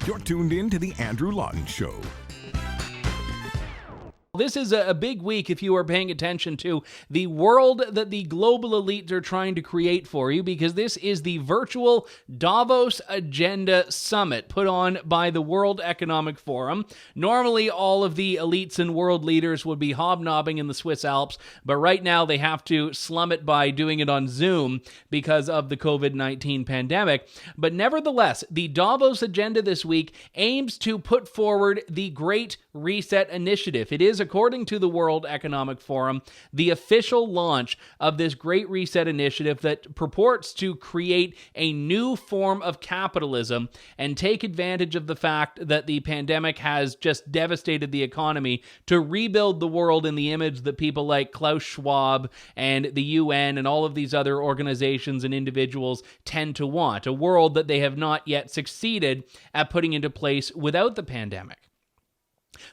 You're tuned in to The Andrew Lawton Show. This is a big week if you are paying attention to the world that the global elites are trying to create for you, because this is the virtual Davos Agenda Summit put on by the World Economic Forum. Normally, all of the elites and world leaders would be hobnobbing in the Swiss Alps, but right now they have to slum it by doing it on Zoom because of the COVID-19 pandemic. But nevertheless, the Davos Agenda this week aims to put forward the Great Reset Initiative. It is, according to the World Economic Forum, the official launch of this Great Reset Initiative that purports to create a new form of capitalism and take advantage of the fact that the pandemic has just devastated the economy to rebuild the world in the image that people like Klaus Schwab and the UN and all of these other organizations and individuals tend to want, a world that they have not yet succeeded at putting into place without the pandemic.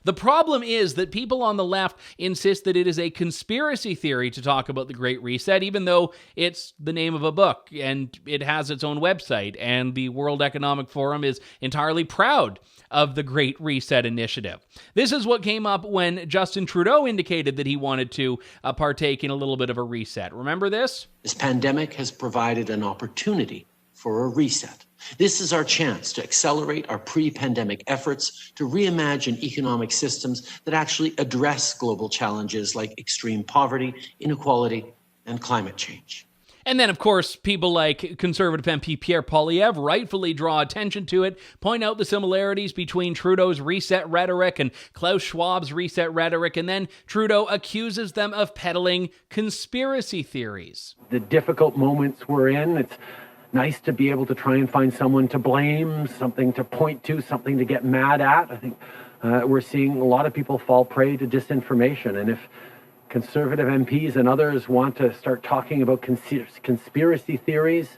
The problem is that people on the left insist that it is a conspiracy theory to talk about the Great Reset, even though it's the name of a book and it has its own website, and the World Economic Forum is entirely proud of the Great Reset Initiative. This is what came up when Justin Trudeau indicated that he wanted to partake in a little bit of a reset. Remember this? This pandemic has provided an opportunity for a reset. This is our chance to accelerate our pre-pandemic efforts to reimagine economic systems that actually address global challenges like extreme poverty, inequality, and climate change. And then, of course, people like Conservative MP Pierre Poilievre rightfully draw attention to it, point out the similarities between Trudeau's reset rhetoric and Klaus Schwab's reset rhetoric, and then Trudeau accuses them of peddling conspiracy theories. The difficult moments we're in, it's nice to be able to try and find someone to blame, something to point to, something to get mad at. I think we're seeing a lot of people fall prey to disinformation. And if Conservative MPs and others want to start talking about conspiracy theories,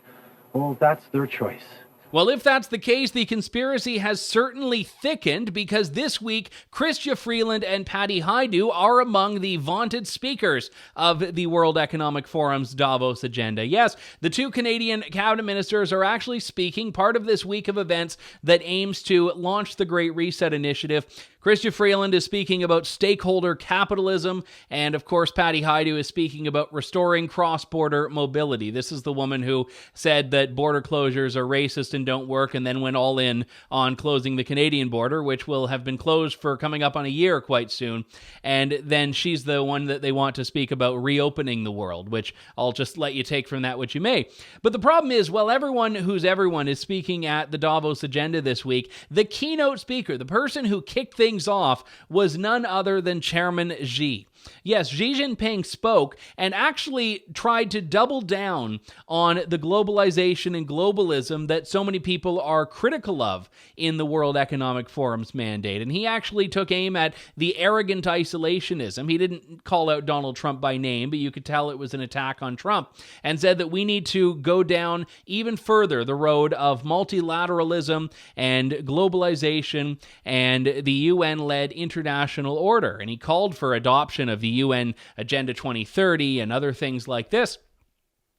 well, that's their choice. Well, if that's the case, the conspiracy has certainly thickened, because this week, Chrystia Freeland and Patty Hajdu are among the vaunted speakers of the World Economic Forum's Davos Agenda. Yes, the two Canadian cabinet ministers are actually speaking part of this week of events that aims to launch the Great Reset Initiative. Chrystia Freeland is speaking about stakeholder capitalism, and of course, Patty Hajdu is speaking about restoring cross-border mobility. This is the woman who said that border closures are racist and don't work, and then went all in on closing the Canadian border, which will have been closed for coming up on a year quite soon. And then she's the one that they want to speak about reopening the world, which I'll just let you take from that what you may. But the problem is, while everyone who's everyone is speaking at the Davos Agenda this week, the keynote speaker, the person who kicked things off, was none other than Chairman Xi. Yes, Xi Jinping spoke and actually tried to double down on the globalization and globalism that so many people are critical of in the World Economic Forum's mandate. And he actually took aim at the arrogant isolationism. He didn't call out Donald Trump by name, but you could tell it was an attack on Trump, and said that we need to go down even further the road of multilateralism and globalization and the UN-led international order. And he called for adoption of the UN Agenda 2030 and other things like this.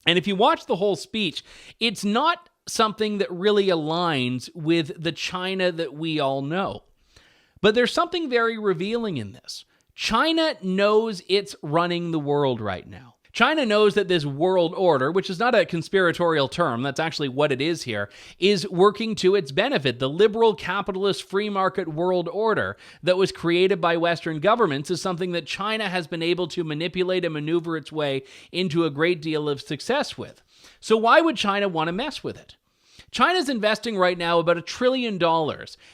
And if you watch the whole speech, it's not something that really aligns with the China that we all know. But there's something very revealing in this. China knows it's running the world right now. China knows that this world order, which is not a conspiratorial term, that's actually what it is here, is working to its benefit. The liberal capitalist free market world order that was created by Western governments is something that China has been able to manipulate and maneuver its way into a great deal of success with. So why would China want to mess with it? China's investing right now about $1 trillion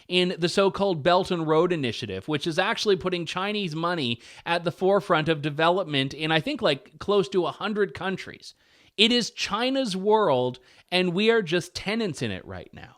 in the so-called Belt and Road Initiative, which is actually putting Chinese money at the forefront of development in, I think, like close to 100 countries. It is China's world, and we are just tenants in it right now.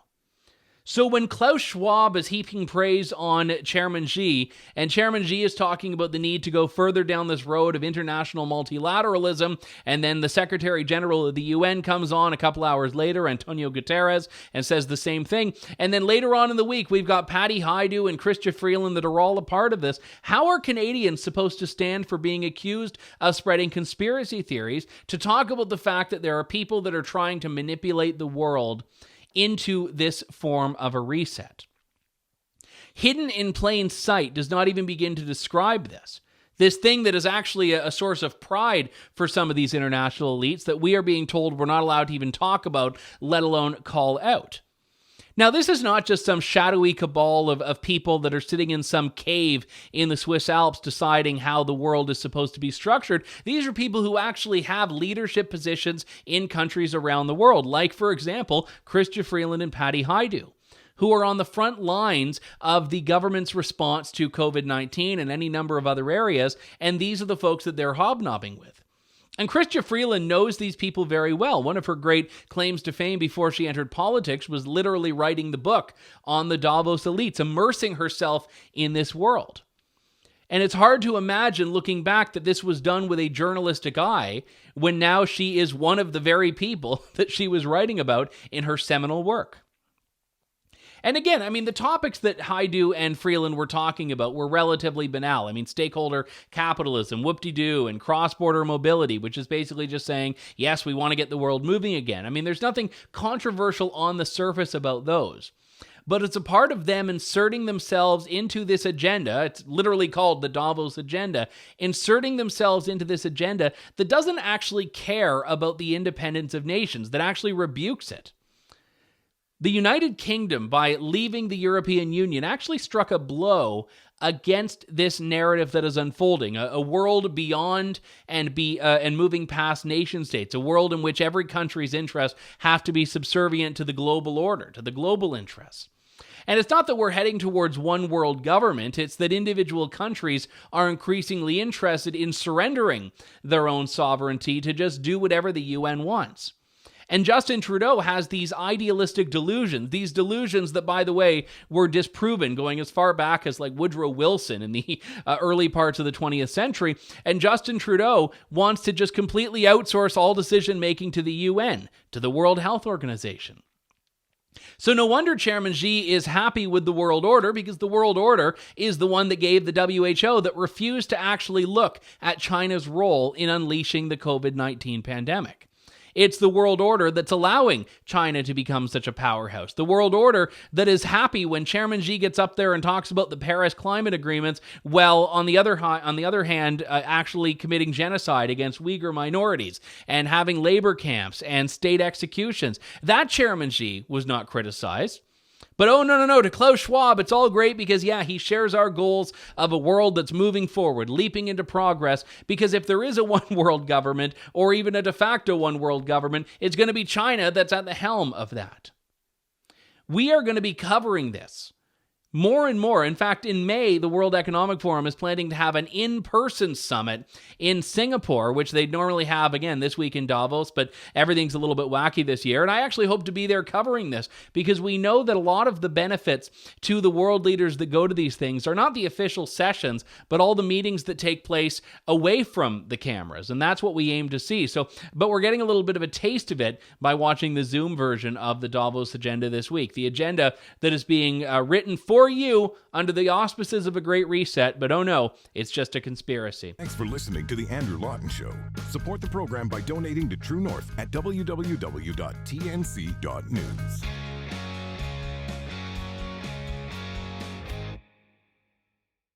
So when Klaus Schwab is heaping praise on Chairman Xi, and Chairman Xi is talking about the need to go further down this road of international multilateralism, and then the Secretary General of the UN comes on a couple hours later, Antonio Guterres, and says the same thing, and then later on in the week, we've got Patty Hajdu and Chrystia Freeland that are all a part of this. How are Canadians supposed to stand for being accused of spreading conspiracy theories to talk about the fact that there are people that are trying to manipulate the world into this form of a reset? hidden in plain sight does not even begin to describe this. This thing that is actually a source of pride for some of these international elites that we are being told we're not allowed to even talk about, let alone call out. Now, this is not just some shadowy cabal of people that are sitting in some cave in the Swiss Alps deciding how the world is supposed to be structured. These are people who actually have leadership positions in countries around the world, like, for example, Chrystia Freeland and Patty Hajdu, who are on the front lines of the government's response to COVID-19 and any number of other areas, and these are the folks that they're hobnobbing with. And Chrystia Freeland knows these people very well. One of her great claims to fame before she entered politics was literally writing the book on the Davos elites, immersing herself in this world. And it's hard to imagine, looking back, that this was done with a journalistic eye when now she is one of the very people that she was writing about in her seminal work. And again, I mean, the topics that Hajdu and Freeland were talking about were relatively banal. I mean, stakeholder capitalism, whoop-de-doo, and cross-border mobility, which is basically just saying, yes, we want to get the world moving again. I mean, there's nothing controversial on the surface about those. But it's a part of them inserting themselves into this agenda. It's literally called the Davos agenda. Inserting themselves into this agenda that doesn't actually care about the independence of nations, that actually rebukes it. The United Kingdom, by leaving the European Union, actually struck a blow against this narrative that is unfolding, a world beyond and moving past nation states, a world in which every country's interests have to be subservient to the global order, to the global interests. And it's not that we're heading towards one world government, it's that individual countries are increasingly interested in surrendering their own sovereignty to just do whatever the UN wants. And Justin Trudeau has these idealistic delusions, these delusions that, by the way, were disproven going as far back as like Woodrow Wilson in the early parts of the 20th century. And Justin Trudeau wants to just completely outsource all decision-making to the UN, to the World Health Organization. So no wonder Chairman Xi is happy with the world order, because the world order is the one that gave the WHO that refused to actually look at China's role in unleashing the COVID-19 pandemic. It's the world order that's allowing China to become such a powerhouse. The world order that is happy when Chairman Xi gets up there and talks about the Paris climate agreements, while on the other hand, actually committing genocide against Uyghur minorities and having labor camps and state executions. That Chairman Xi was not criticized. But no, to Klaus Schwab, it's all great because, yeah, he shares our goals of a world that's moving forward, leaping into progress, because if there is a one-world government, or even a de facto one-world government, it's going to be China that's at the helm of that. We are going to be covering this more and more. In fact, in May, the World Economic Forum is planning to have an in-person summit in Singapore, which they'd normally have, again, this week in Davos, but everything's a little bit wacky this year. And I actually hope to be there covering this, because we know that a lot of the benefits to the world leaders that go to these things are not the official sessions, but all the meetings that take place away from the cameras. And that's what we aim to see. But we're getting a little bit of a taste of it by watching the Zoom version of the Davos agenda this week. The agenda that is being written for you under the auspices of a great reset, but oh no, it's just a conspiracy. Thanks for listening to The Andrew Lawton Show. Support the program by donating to True North at www.tnc.news.